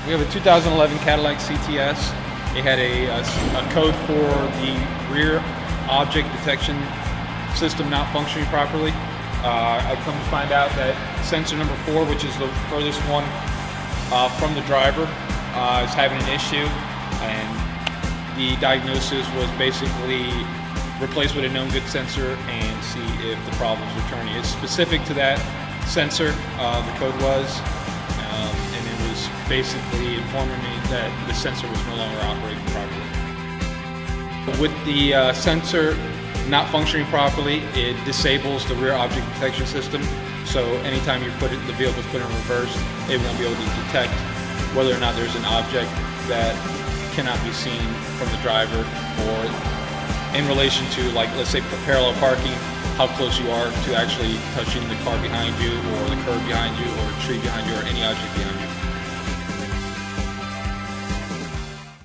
We have a 2011 Cadillac CTS. It had a code for the rear object detection system not functioning properly. I've come to find out that sensor number 4, which is the furthest one from the driver, is having an issue, and the diagnosis was basically replace with a known good sensor and see if the problem's returning. It's specific to that sensor, the code was, and it was basically informing me that the sensor was no longer operating properly. With the sensor not functioning properly, it disables the rear object detection system, so anytime you put it, the vehicle's put in reverse, it won't be able to detect whether or not there's an object that cannot be seen from the driver, or in relation to, like, let's say parallel parking, how close you are to actually touching the car behind you, or the curb behind you, or a tree behind you, or any object behind you.